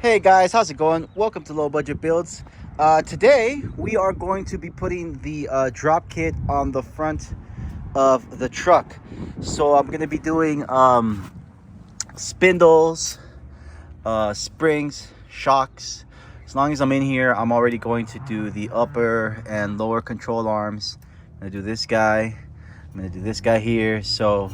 Hey guys, how's it going? Welcome to Low Budget Builds. Today we are going to be putting the drop kit on the front of the truck. So I'm going to be doing spindles, springs, shocks. As long as I'm in here, I'm already going to do the upper and lower control arms. I'm going to do this guy. I'm going to do this guy here. So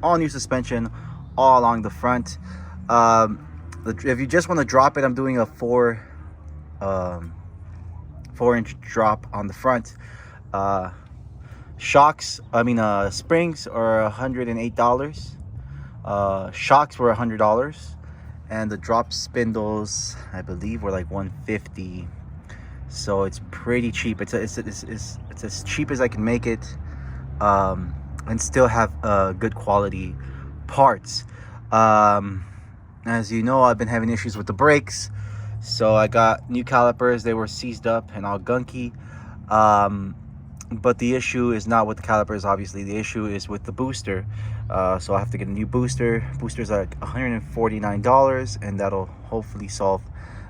all new suspension all along the front. If you just want to drop it, I'm doing a 4-inch drop on the front. Springs are $108. Shocks were $100, and the drop spindles, I believe, were like $150. So it's pretty cheap. It's as cheap as I can make it, and still have good quality parts. As you know, I've been having issues with the brakes, so I got new calipers. They were seized up and all gunky, but the issue is not with the calipers. Obviously, the issue is with the booster. So I have to get a new booster. Booster's like $149, and that'll hopefully solve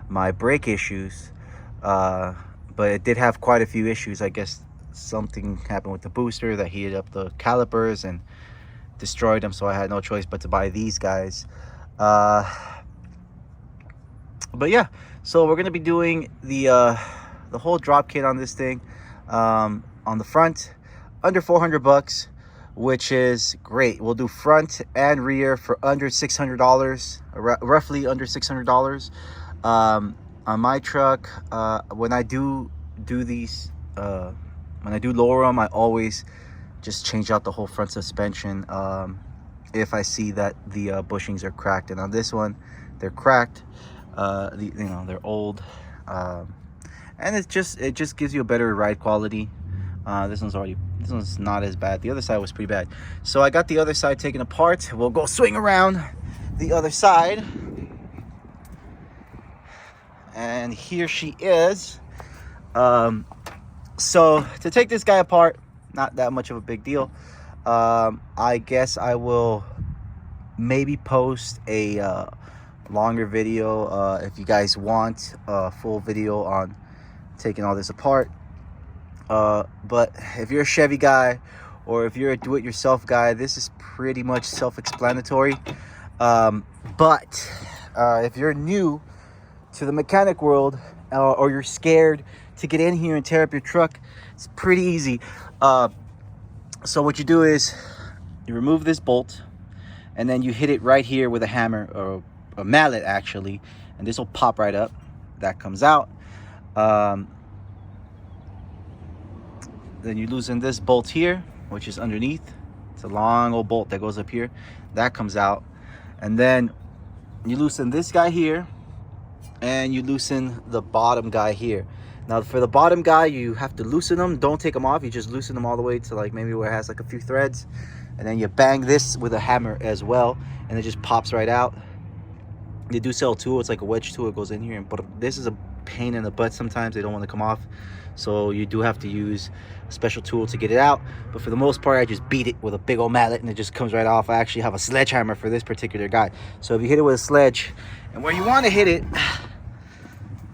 my brake issues. But it did have quite a few issues. I guess something happened with the booster that heated up the calipers and destroyed them, so I had no choice but to buy these guys. But yeah, so we're gonna be doing the whole drop kit on this thing, on the front, under $400, which is great. We'll do front and rear for under $600, roughly under $600. On my truck, when I do these, when I do lower them, I always just change out the whole front suspension if I see that the bushings are cracked. And on this one, they're cracked. They're old, and it just gives you a better ride quality. This one's not as bad. The other side was pretty bad. So I got the other side taken apart. We'll go swing around the other side, and here she is. So to take this guy apart, not that much of a big deal. I guess I will maybe post a longer video if you guys want a full video on taking all this apart. But if you're a Chevy guy, or if you're a do-it-yourself guy, this is pretty much self-explanatory. But if you're new to the mechanic world, or you're scared to get in here and tear up your truck, it's pretty easy. So what you do is you remove this bolt, and then you hit it right here with a hammer, or a mallet actually, and this will pop right up. That comes out. Then you loosen this bolt here, which is underneath. It's a long old bolt that goes up here. That comes out. And then you loosen this guy here, and you loosen the bottom guy here. Now for the bottom guy, you have to loosen them. Don't take them off. You just loosen them all the way to like maybe where it has like a few threads. And then you bang this with a hammer as well, and it just pops right out. They do sell a tool. It's like a wedge tool. It goes in here. But this is a pain in the butt sometimes. They don't want to come off. So you do have to use a special tool to get it out. But for the most part, I just beat it with a big old mallet, and it just comes right off. I actually have a sledgehammer for this particular guy. So if you hit it with a sledge, and where you want to hit it,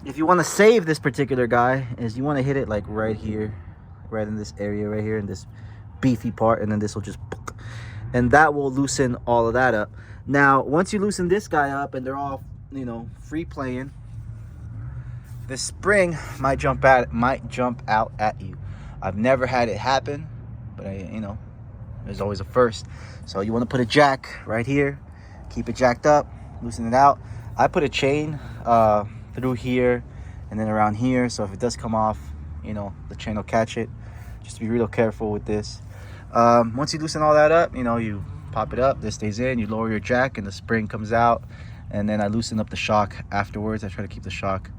if you want to save this particular guy, is you want to hit it like right here, right in this area right here, in this beefy part, and then this will just, and that will loosen all of that up. Now once you loosen this guy up and they're all, free playing, the spring might jump out at you. I've never had it happen, but there's always a first. So you want to put a jack right here, keep it jacked up, loosen it out. I put a chain through here and then around here, so if it does come off, the chain will catch it. Just be real careful with this. Once you loosen all that up, you pop it up, this stays in, you lower your jack, and the spring comes out. And then I loosen up the shock afterwards. I try to keep the shock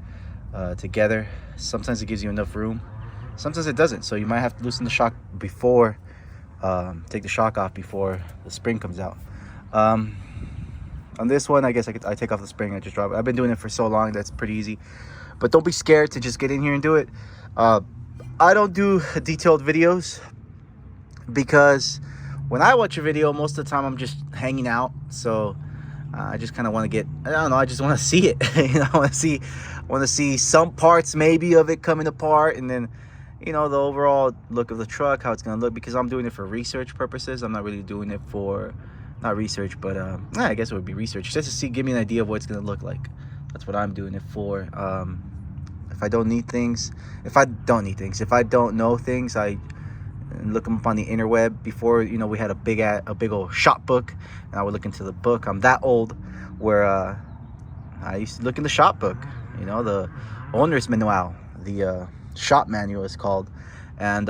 together. Sometimes it gives you enough room, sometimes it doesn't, so you might have to loosen the shock before, take the shock off before the spring comes out. On this one, I guess I take off the spring, I just drop it. I've been doing it for so long that's pretty easy. But don't be scared to just get in here and do it. I don't do detailed videos because when I watch a video, most of the time I'm just hanging out. So I just kind of want to get, I don't know, I just want to see it. You know, I want to see some parts maybe of it coming apart, and then, you know, the overall look of the truck, how it's going to look, because I'm doing it for research purposes. I'm not really doing it for, not research, but I guess it would be research, just to see, give me an idea of what it's going to look like. That's what I'm doing it for. If I don't need things, if I don't know things, I look them up on the interweb. Before, you know, we had a big old shop book, and I would look into the book. I'm that old where I used to look in the shop book, you know, the owner's manual, the shop manual is called, and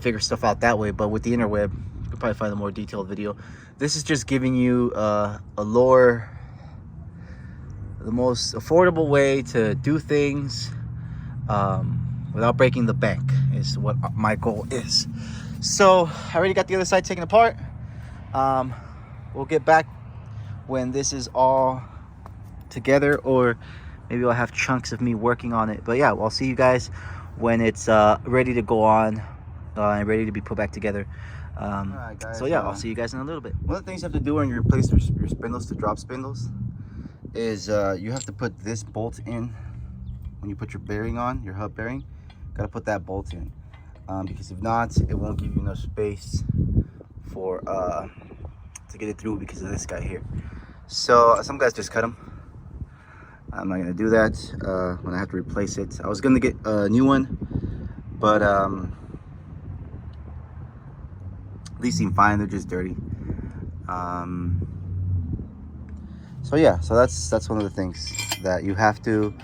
figure stuff out that way. But with the interweb, you could probably find a more detailed video. This is just giving you a lower, the most affordable way to do things without breaking the bank, is what my goal is. So I already got the other side taken apart. We'll get back when this is all together, or maybe I'll have chunks of me working on it. But yeah, I'll see you guys when it's ready to go on and ready to be put back together. Alright, guys, so yeah, I'll see you guys in a little bit. One of the things you have to do when you replace your spindles to drop spindles is you have to put this bolt in. When you put your bearing on, your hub bearing, gotta put that bolt in, because if not, it won't give you enough space for to get it through, because of this guy here. So some guys just cut them. I'm not gonna do that when I have to replace it. I was gonna get a new one, but these seem fine. They're just dirty. So yeah, so that's one of the things that you have to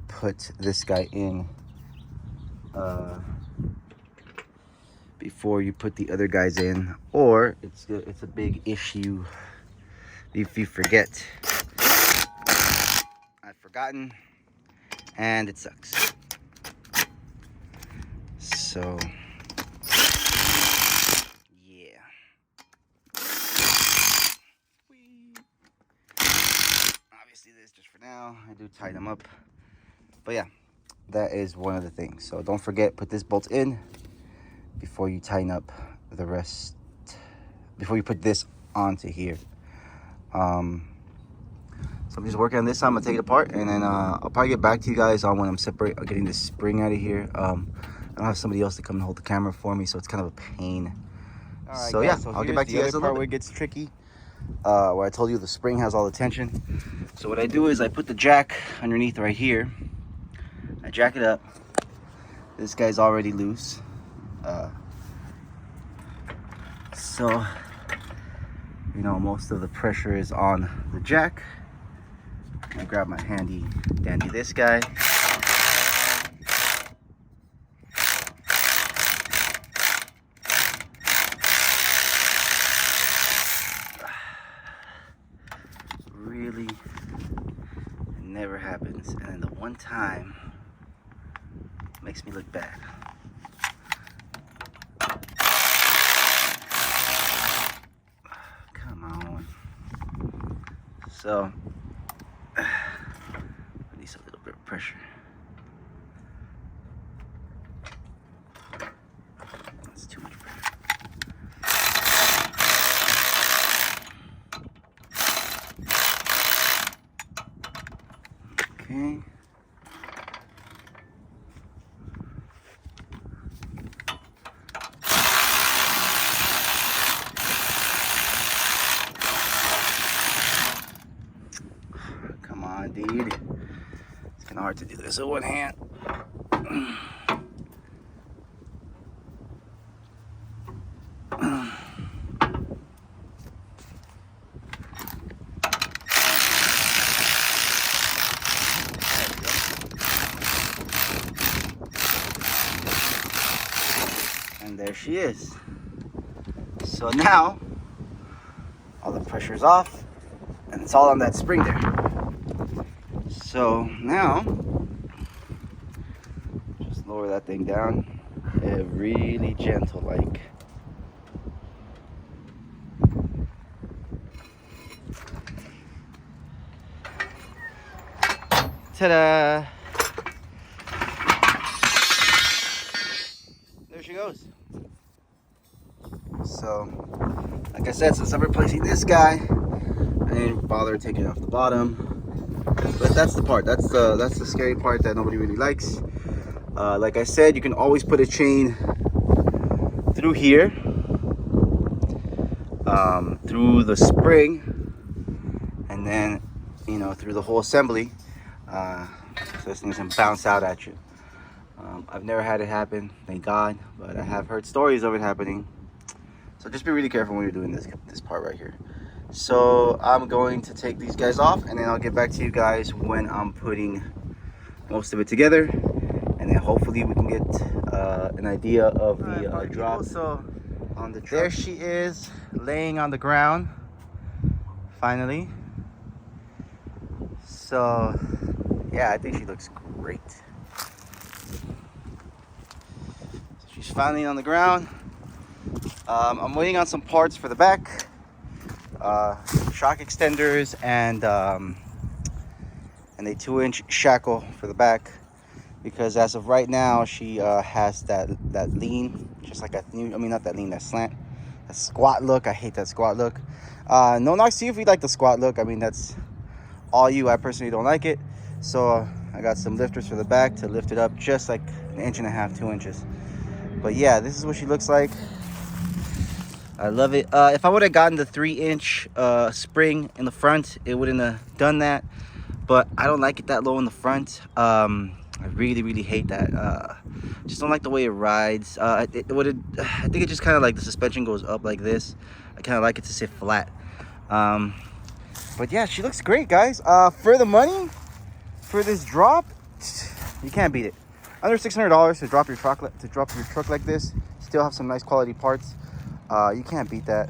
put this guy in before you put the other guys in, or it's a big issue if you forget. I've forgotten, and it sucks. So yeah, obviously this just for now. I do tie them up, but yeah, that is one of the things. So don't forget, put this bolt in before you tighten up the rest, before you put this onto here. So I'm just working on this. I'm gonna take it apart, and then I'll probably get back to you guys on when I'm getting this spring out of here. I don't have somebody else to come and hold the camera for me, so it's kind of a pain. All right, so guys, yeah, so I'll get back to you guys a little bit. Where it gets tricky, where I told you the spring has all the tension. So what I do is I put the jack underneath right here. I jack it up. This guy's already loose. So, you know, most of the pressure is on the jack. I grab my handy dandy this guy. Really, it never happens, and then the one time makes me look bad. Come on. So release a little bit of pressure. That's too much pressure. Okay. Come on, dude. It's kind of hard to do this with one hand. And there she is. So now all the pressure's off, and it's all on that spring there. So now just lower that thing down, really gentle like. Ta-da! There So like I said, since I'm replacing this guy, I didn't bother taking off the bottom. But that's the part, that's the scary part that nobody really likes. Like I said, you can always put a chain through here, through the spring, and then, you know, through the whole assembly, so this thing doesn't bounce out at you. I've never had it happen, thank God, but I have heard stories of it happening. So just be really careful when you're doing this part right here. So I'm going to take these guys off, and then I'll get back to you guys when I'm putting most of it together, and then hopefully we can get an idea of the drop. So on the truck. There she is, laying on the ground finally. So yeah, I think she looks great. So she's finally on the ground. I'm waiting on some parts for the back, shock extenders and a 2-inch shackle for the back, because as of right now she has that lean, just like not that lean, that slant, that squat look. I hate that squat look. No knocks to you if you like the squat look. I mean, that's all you. I personally don't like it. So I got some lifters for the back to lift it up just like 1.5 inches, 2 inches. But yeah, this is what she looks like. I love it. If I would have gotten the 3-inch spring in the front, it wouldn't have done that. But I don't like it that low in the front. I really hate that. Just don't like the way it rides. I think it just kind of like the suspension goes up like this. I kind of like it to sit flat. But yeah, she looks great, guys. For the money, for this drop, you can't beat it. Under $600 to drop your truck like this. Still have some nice quality parts. You can't beat that.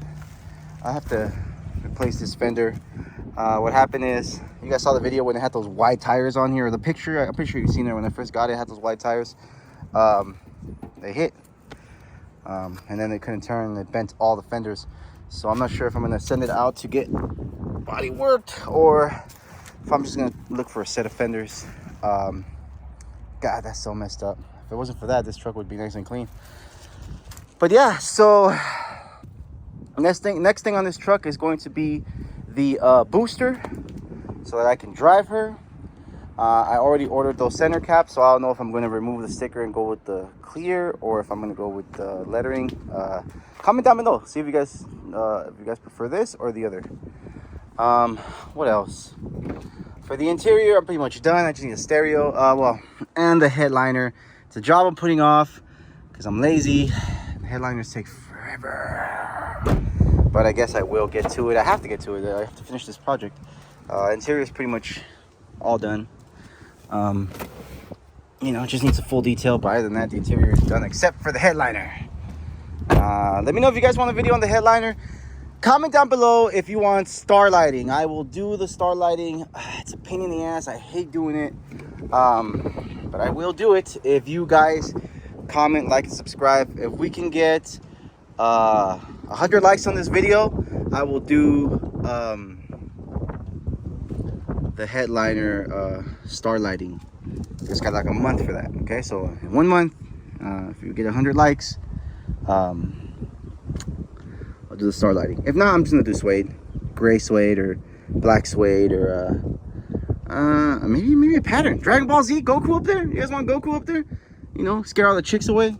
I have to replace this fender. What happened is, you guys saw the video when it had those wide tires on here, or the picture. I'm pretty sure you've seen it. When I first got it, it had those wide tires. They hit, and then they couldn't turn, and it bent all the fenders. So I'm not sure if I'm gonna send it out to get body worked, or if I'm just gonna look for a set of fenders. God, that's so messed up. If it wasn't for that, this truck would be nice and clean. But yeah, so next thing on this truck is going to be the booster, so that I can drive her. I already ordered those center caps, so I don't know if I'm going to remove the sticker and go with the clear, or if I'm going to go with the lettering. Comment down below, see if you guys prefer this or the other. What else? For the interior, I'm pretty much done. I just need a stereo, and the headliner. It's a job I'm putting off because I'm lazy. The headliners take forever, but I guess I will get to it. I have to get to it. I have to finish this project. Interior is pretty much all done. You know, it just needs a full detail, but other than that, the interior is done except for the headliner. Let me know if you guys want a video on the headliner. Comment down below if you want star lighting. I will do the star lighting. It's a pain in the ass. I hate doing it, but I will do it if you guys comment, like, and subscribe. If we can get 100 likes on this video, I will do the headliner star lighting. Just got like a month for that. Okay, so in 1 month, if you get 100 likes, I'll do the star lighting. If not, I'm just gonna do suede, gray suede or black suede, or maybe a pattern. Dragon Ball Z, Goku up there. You guys want Goku up there? You know, scare all the chicks away.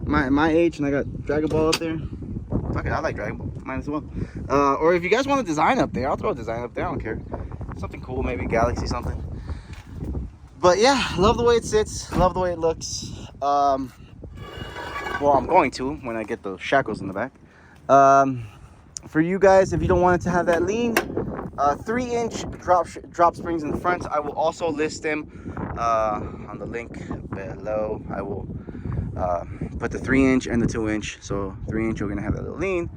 My age, and I got Dragon Ball up there. Fuck it, I like Dragon Ball. Might as well. Or if you guys want a design up there, I'll throw a design up there. I don't care. Something cool, maybe Galaxy something. But yeah, love the way it sits. Love the way it looks. Well, I'm going to when I get the shackles in the back. For you guys, if you don't want it to have that lean, 3-inch drop springs in the front. I will also list them on the link below. I will put the 3-inch and the 2-inch. So 3-inch, you're gonna have that little lean.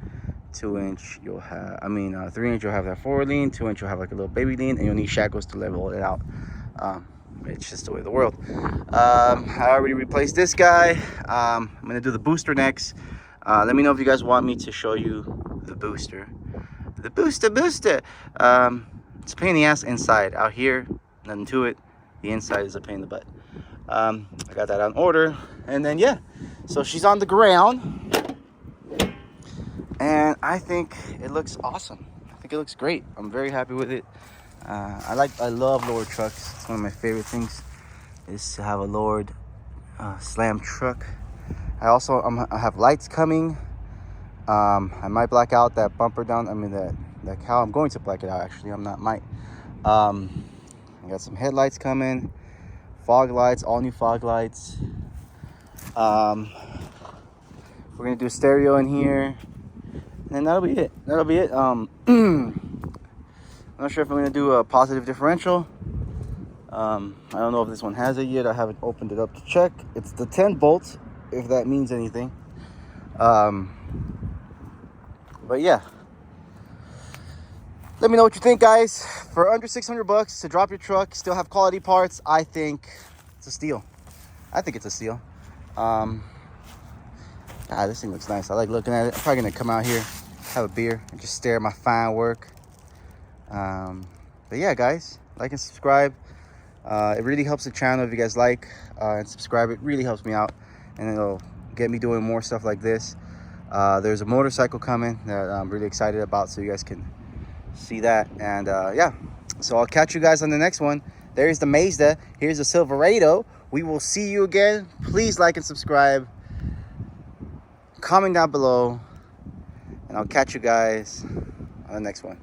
2-inch, you'll have, 3-inch, you'll have that forward lean. 2-inch, you'll have like a little baby lean, and you'll need shackles to level it out. It's just the way of the world. I already replaced this guy. I'm gonna do the booster next. Let me know if you guys want me to show you the booster. The booster. It's a pain in the ass inside. Out here, nothing to it. The inside is a pain in the butt. I got that on order. And then, yeah. So she's on the ground. I think it looks awesome. I think it looks great. I'm very happy with it. I love lowered trucks. It's one of my favorite things is to have a lowered slam truck. I have lights coming. I might black out that bumper down. I mean that cowl. I'm going to black it out actually. I might. I got some headlights coming, fog lights, all new fog lights. We're gonna do a stereo in here, and that'll be it. I'm not sure if I'm gonna do a positive differential. I don't know if this one has it yet. I haven't opened it up to check. It's the 10 bolts, if that means anything. But yeah, let me know what you think, guys. For under $600 to drop your truck, still have quality parts, I think it's a steal. I think it's a steal. This thing looks nice. I like looking at it. I'm probably gonna come out here, have a beer, and just stare at my fine work. But yeah, guys, like and subscribe. It really helps the channel if you guys like and subscribe. It really helps me out, and it'll get me doing more stuff like this. There's a motorcycle coming that I'm really excited about, so you guys can see that. And yeah, so I'll catch you guys on the next one. There's the Mazda. Here's the Silverado. We will see you again. Please like and subscribe. Comment down below, and I'll catch you guys on the next one.